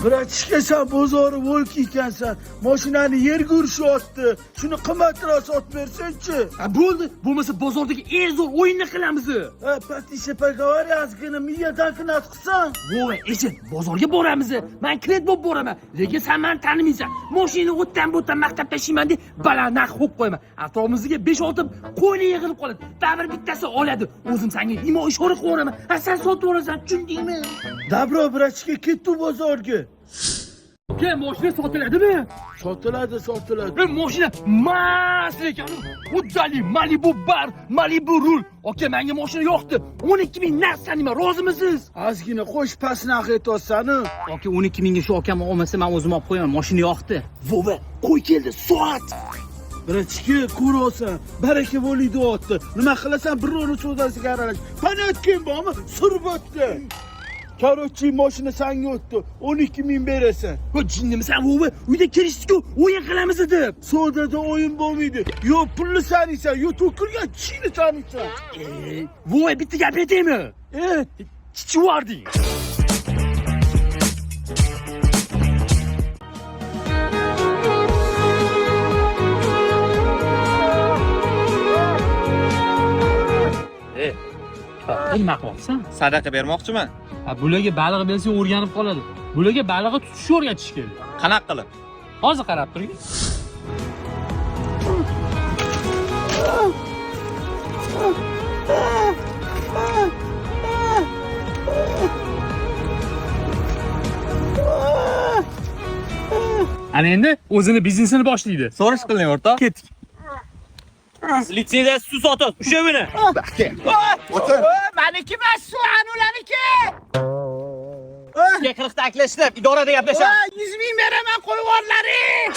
Bratishka, sen bozori volk ekansan. Mashinani yerga urishyapti. Shuni qimmatroq sotib bersanchi. Bo'ldi, bo'lmasa bozordagi eng zo'r o'yinni qilamiz. Patisha поговорязгina miya tanqinat qilsan. Voy, eshit, bozorga boramiz. Men kredit bo'lib boraman. Lekin sen meni tanimaysan. Mashina o'tdan bu yerdan maktab tashiyman deb baland narx qo'yib qo'yaman. Atrofimizga 5-6 qo'yni yig'ilib qoladi. Baribir bittasi oladi. O'zim senga imo ishora qilaman. Sen sotib olasan, tushundingmi? Dabro, bratishka, ketdi bozorga. Ke, mashina sotiladimi? Sotiladi. Mashina mast ekan. Uddali Malibu bar, Malibu rul. Oka, menga mashina yoqdi. 12 ming narx sanayman, rozimisiz? Ozgina qo'sh past narx aytyapsan-ku. Oka, 12 mingga shu okamni olmasa, men o'zim olib qo'yaman. Mashina yoqdi. Vova, qo'y keldi, soat. Bratishka, ko'rasan, baraka bo'ldi deyapti. Nima qilasan, birovni savdosiga aralash. Panatken bormi? Surib o'tdi. Karochi, mashina senga o'tdi. 12 ming berasan. Bu jinnimisan, vova? Uyda kelishdik-ku, o'yin qilamiz deb. Savdoda o'yin bo'lmaydi. Yo pulni sanaysan, yo to'kilgan tishini sanaysan. Voy, bitta gap aytaymi? Chichvarding. Nima qilyapsan? Sadaqa bermoqchiman. Bularga baliq bersa o'rganib qoladi. Bularga balig'i tutishni o'rgatish kerak. Qanaqa qilib? Hozir qarab turing. Ana endi o'zini biznesini boshlaydi. So'rash qiling o'rtoq. Ketdik. Litsenziyasi suv sotasiz. Usha buni. O'tir. Meniki emas, suv anulaniki. 40 ta aklashib, idorada gaplashamiz. 100 ming beraman, qo'yvorlaring.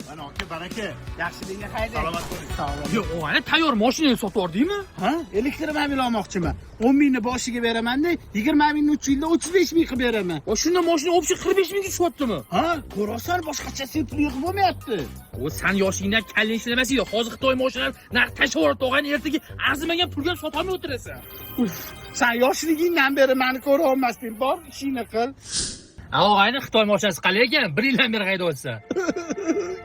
Mana aka, baraka. Yaxshilikni hayda. Salomat bo'ling. Salomat. Yo'q, ana tayyor mashinani sotib yordingmi? Ha? Elektromobil olmoqchiman. 10 mingni boshiga beraman-da, 20 mingni 3 yilda 35 ming qilib beraman. O shunda mashina o'pshi 45 mingga tushyaptimi? Ha, ko'rasan, boshqacha pul yig'ib bo'lmayapti. O sen yoshingdan kallang ishlamas edi. Hozir Xitoy mashinalari narx tashib o'rtog'an ertaga arzimagan pulga sota olmay o'tirasan. Sen yoshligingdan beri meni ko'ra olmasding. Bor, ishingni qil. Og'ayni Xitoy mashinasi qalay ekan? 1 yildan beri haydayotsa.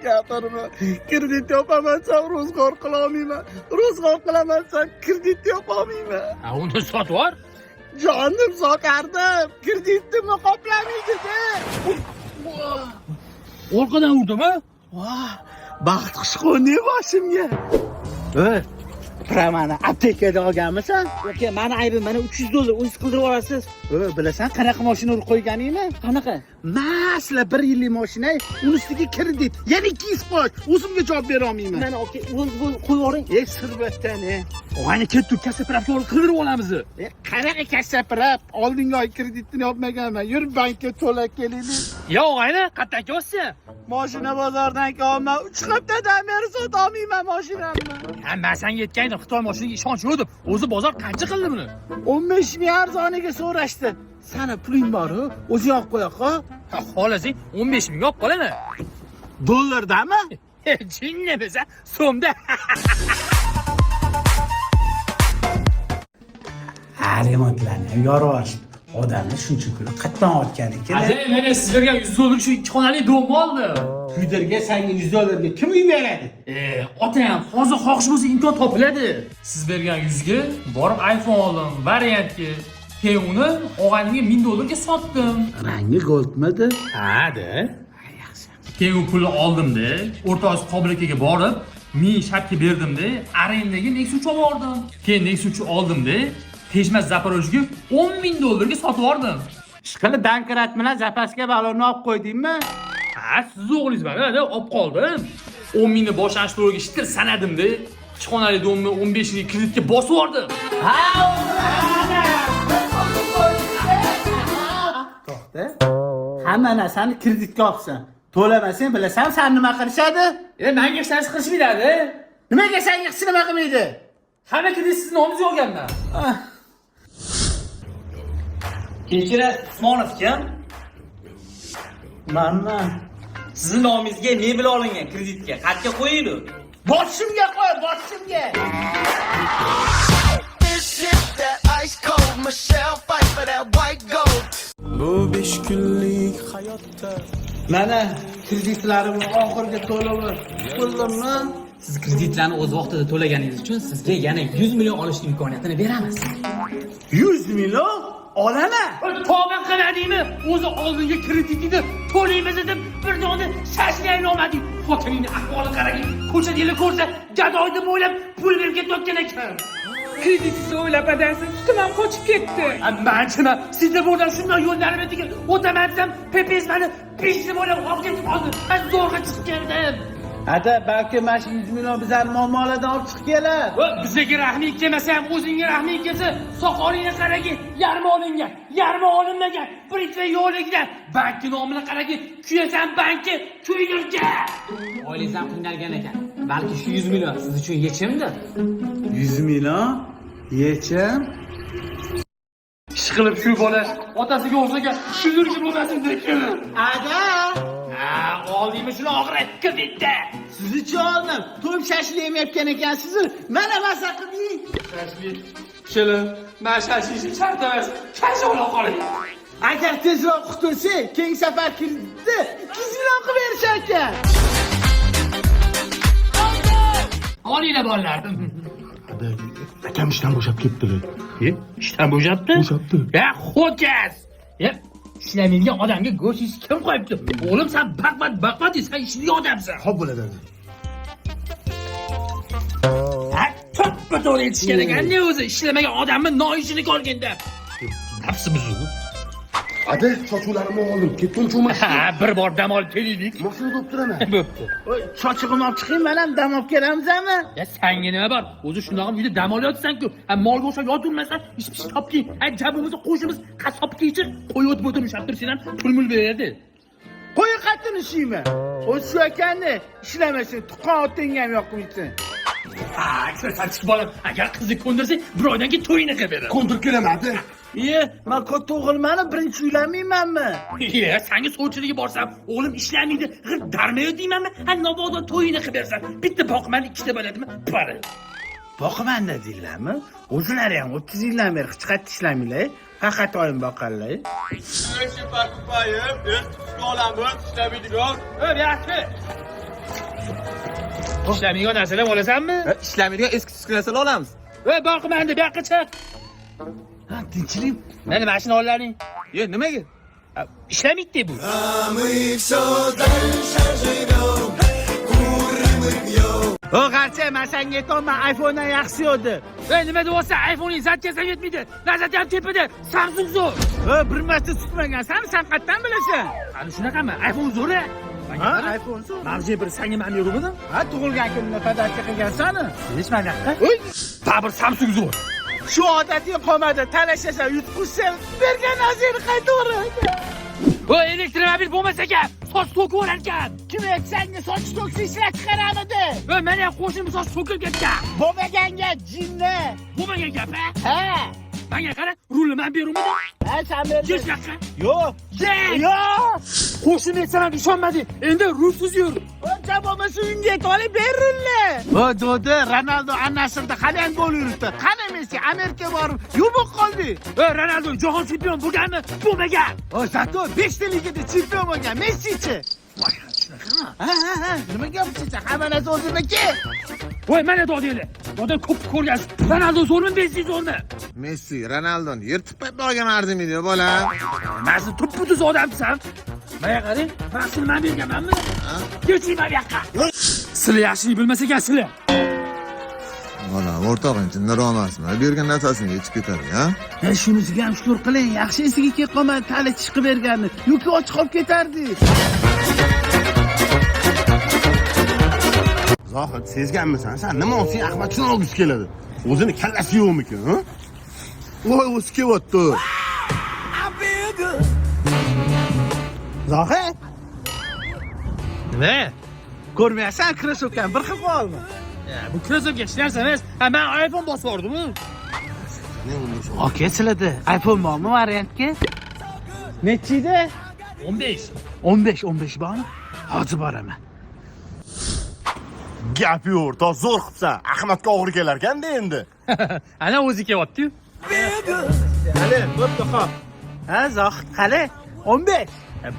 Gapirma. Kredit yopaman-san, ro'zg'or qila olmayman. Ro'zg'or qilaman-san, kredit yopolmayman. Uni sotib yubor. Jonim soqardim. Kreditni qoplamaydi-da. Orqadan urdimi? Voh, baxt qush qo'ndi boshimga. Pramani aptekada olganmisan? Oka, meni aybim, mana $300 o'zingiz qildirib olasiz. Bilasan qanaqa mashina urib qo'yganingni? Qanaqa? Masla 1 yillik mashina, uni ustiga kredit. Yana 200 qo'sh. O'zimga javob bera olmayman. Mana oka, o'zingiz qo'yib yuboring. Sirbatdan. Og'ayni ketdik, kassapravka olib qildirib olamiz. Qanaqa kassapirab? Oldingi oy kreditini yopmaganman. Yur bankka to'lab kelaylik. Yo, og'ayni, qatdan kelsa? Mashina bozordan kelman. 3 haftadan beri sota olmayman mashinamni. Men senga aytgandim, Xitoy mashinaga ishonch yo'q deb. O'zi bozor qancha qildi buni? 15 ming arzoniga so'rashdi. Sana puling bor-ku, o'zing olib qo'y-qa. Xohlasang 15 ming olib qolaman. Dollardami? Jinni bo'lsa, so'mda. Remontlarni yorib odamni shuncha pul qatdan olgan ekan. Mana siz bergan $100 shu 2 xonali dom oldi. Kuydirga senga $100 kim uy beradi? Otang hozir xohish bo'lsa imkon topiladi. Siz bergan 100 ga borib iPhone oldim, variantga. Keyin uni og'ayniga $1000 sotdim. Rangi goldmidi? Ha-da. Yaxshi. Keyin u pulni oldim-da, o'rtoq Qobil akaga borib, 1000 shartga berdim-da, arendaga Nexus olib bordim. Keyin Nexus oldim-da, Tejmas Zaporojga $10,000 ga sotib yubordim. Ishqilib dankirat bilan zapasga balonni olib qo'ydingmi? Ha, siz o'g'lingiz mana olib qoldim. 10 mingni boshlanish to'loviga shitir sanadim-da, 2 xonali domni 15 ming kreditga bosib yubordim. Hamma narsani kreditga olsan. To'lamasang bilasan, sen nima qilishadi? Menga hech qilishmaydi. Nimaga senga hech nima qilmaydi? Hamma kredit sizni nomingizga olganman. Kechirasiz, Usmonov kim? Manman. Sizning nomingizga mebel olingan kreditga qatga qo'yinglar. Boshimga qo'y, boshimga. This shit that ice cold Michelle fight for Mana kreditlarim oxirgi to'lovi pulimni Siz kreditlarni o'z vaqtida to'laganingiz uchun sizga yana 100 million olish imkoniyatini beramiz. 100 million olaman. Tavba qiladingmi? O'zi oldingi kreditingni to'laymiz deb bir dona shashlayni olmading. Xotiningni ahvoli qarang. Ko'chadagilar ko'rsa, gadoy deb o'ylab pul berib ketayotgan ekan. Kreditsiz o'ylab adasi tuman qochib ketdi. Manchima, sizlar bo'lgan shunday yo'llarni degan o'taman desam, pepes meni 5 deb o'ylab olib ketib qoldi. Men zo'rg'a chiqib keldim. Ada balki mana shu 100 million bizlar muammolardan olib chiqib kelar. Bizga rahming kelmasa ham o'zingga rahming kelsa, soqolingni qaragin, yarmi olingan, yarmi olinmagan, birinchi yo'ligidan bankni nomini qaragin, kuyasan banki kuydirgan. Oilangizdan qiynalgan ekan. Balki shu 100 million siz uchun yechimdir. 100 million yechim. Ishqilib shu bola otasiga o'xshagan shuzurchi bo'lmasin degan. Ada, Oldingmi shuni og'ir kreditda. sizni oldim. To'y shashli yemayotgan ekansiz. Mana masa qiling. Shashlik. Kelin, men shashlikni chartamas. Kajona qoling. Agar tezroq qutulsa, keyingi safar kreditni 200 million qilib berishar ekan. Olinglar bolalar. Akam ishdan bo'shab ketdilar. Ishdan bo'shabdi? Bo'shabdi. Ya xo'jaz. Ishlamaydigan odamga go'sht yeyish kim qo'yibdi? O'g'lim sen baqmat desan ishlaydigan odamsan. Xo'p bo'ladi. To'ppa to'g'ri yetishgan ekan ne o'zi ishlamagan odamni noishini ko'rganda. Nafsi buzuq. Ada, sochuvlarimni oldim. Ketdim cho'mib. Bir bor dam olib kelaylik. Mashinada o'tirib turaman. Bo'pti. Voy, sochig'imni olib chiqing, men ham dam olib kelamizmi? Ya senga nima bor? O'zi shundoq uyda dam olyapsan-ku. Molga o'xshab yotolmasdan, ish topking. Jabimizni qo'shimiz qassobga ichib qo'y o'tib o'tirishab tursan ham pul beradi. Qo'y qatini ishlayman. O'zi shu ekanni, ishlamasin, tuqqan otingga ham yoqmaysan. Sen chiqib olib, agar qizni ko'ndirsang, bir oydan keyin to'yini qilib beraman. Kontur keladi. Men katta o'g'ilmani birinchi uylamaymanmi? Senga sovchiligi borsam, o'g'lim ishlamaydi, g'ir darmaydi deymanmi? Mabodo to'yini qilib bersan, bitta boqman ikkita bo'ladimi? Bari. Boqaman deylarmi? O'zlari ham 30 yildan beri hech qayerda ishlamaylar. Faqat oyim boqarlar. Ishlamaydigan narsalar olasanmi? Ishlamaydigan eski narsalar olamiz. Boqman deb yoqqa chiq. Tinchlik. Meni mashina ollaring. Nimaga? Ishlamaydi bu. G'archa, men senga aytolman, iPhone'dan yaxshi yo'di. Nima deyapsan? iPhone'ning zatkasi yetmaydi. Nazarda ham tepada Samsung zo'r. Bir marta tutmagansan, sen qayerdan bilasan? Ana shunaqami? iPhone zo'r-a? Ha, iPhone zo'r. Mavje bir senga men yo'qmi? Ha, tug'ilgan kunini podarka qilgansan-a? Hech manaqa. Baribir Samsung zo'r. Shu odating qolmadi. Talashasa, yutqizsa, bergan narsani qaytaveradi. Elektromobil bo'lmasa-kan, soch to'kib o'ralgan. Kim aytsangga soch to'ksa ishlab chiqaramidi? Meni ham qo'shnim soch to'kib ketgan. Bo'lmaganga jinni. Bo'lmagan gap-a? Ha. Menga qara, rulni men beruvmidi? Ha, sen berding. Hech naqa. Yo'q. Yo'q. Qo'shnim aytsam ham ishonmadi. Endi rulsiz yur. O'ncha bo'lmasa uyingga yetib olib berrulni. Voy Dodi, Ronaldo An-Nasrda qanday bo'lib yuribdi? Qani Messi Amerika borib, yubib qoldi. Ronaldo jahon chempion bo'lganmi? Bo'lmagan. Zato 5 ta ligada chempion bo'lgan Messi-chi. Voy, shunaqami? Ha, nima gapsiz? Hamma narsa o'ziniki. Voy, mana dodinglar. Doda ko'p ko'rgansiz. Ronaldo zo'rmi, Messi zo'rmi? Messi, Ronaldoni yirtib olgan arzimidi bola. Ma'zi tupputus odamsan. Mana qarang, vaqtini men berganmanmi? Keching bu yoqqa. Sizlar yaxshilik bilmas ekansizlar. Bola, o'rtog'ing chindan emasmi? Bergan narsasini yechib ketadi, ha? Shunisiga ham shukr qiling. Yaxshi esiga kelib qolmadi, tali chiqib berganini. Yo'q, och qolib ketardi. Zohid, sezganmisan? Sen nima olsang Ahmadjon olgisi keladi. O'zini kallasi yo'qmikan, ha? Voy, o'zi kelyapti. Zohid, Nima? ko'rmaysan, krasovkani bir xil qolmi? Bu krasovka hech narsa emas. Men iPhone bosib yubordim. Aka, sizlarda iPhone bormi variantga? Necha edi? 15. 15 bormi? Hozir boraman. Gap yo'q, to zo'r qilibsan. Ahmadga o'g'ri kelar ekanda endi. Ana o'zi kelyapti-yu. Qani, bo'pti, xo'p. Ha, Zohid, qani? 15.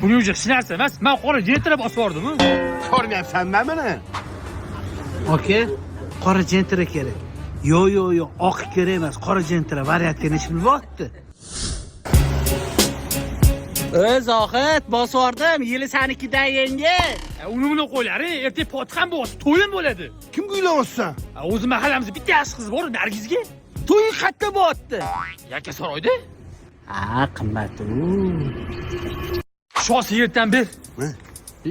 Buning o'zi hech narsa emas. Men qora jentrab osib yubordim. Ko'ryapsanmi meni? Aka, qora jentra kerak. Yo'q, oq kerak emas. Qora jentra variantga necha pul bo'pti? Zohid, bosib yubordim. Yili sanikidan yangi. Uni buni qo'ylari, ertaga potxam bo'lsa, to'yim bo'ladi. Kimga uylanayapsan? O'zi mahallamizda bitta yaxshi qiz bor, Nargizga. To'y qayerda bo'pti? Yakkasaroyda. Ha, qimmat u. Shu sigaretdan ber. Ne?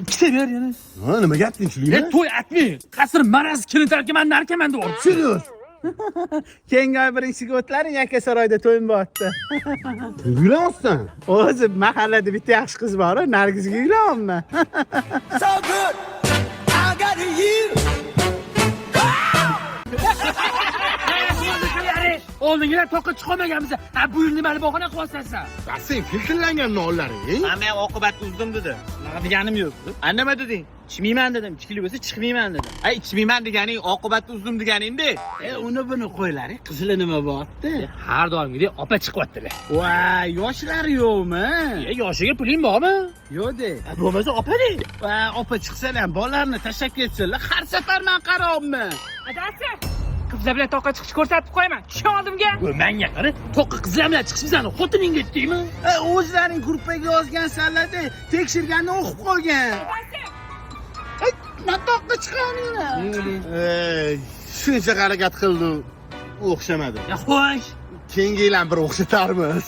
Ikkita ber yana. Ha, nima gapding shuni? To'y atmay. Qasr maraz kelin tarkaman narkaman deb yubordi. Serios? Keyingi oy birinchisiga o'tlaring, Yakkasaroyda to'yim bo'pti. Kimga uylanayapsan? O'zi mahallada bitta yaxshi qiz bor, Nargizga uylanyapman. Oldingilar toqqa chiqolmaganmiz. Bu yil nimani bahona qilyapsan? Sen filtrlangan nonlaring. Men oqibatni uzdim dedi. Nima deganim yo'q. Nima deding? Ichmayman dedim. Ichkili bo'lsa chiqmayman dedim. Ichmayman deganing oqibatni uzdim deganing-da. Uni buni qo'ylaring, qizli nima bo'pti? Har doimgidek opa chiqyaptilar. Voy, yoshlari yo'qmi? Yoshiga puling bormi? Yo'q-de. Bo'lmasa opa de. Va opa chiqsalar ham bolalarni tashlab ketsinlar. Har safar men qarayapman. Adasi, qizlar bilan toqqa chiqish ko'rsatib qo'yaman. Tush oldimga. Menga qara, toqqa qizlar bilan chiqishimizni xotiningga aytdingmi? O'zlaring gruppaga yozgansanlar-da, tekshirganda o'qib qolgan. Men toqqa chiqamaninglar. Shuncha harakat qildi, o'xshamadi. Xo'sh. Keyingi yil ham bir o'xshatarmiz.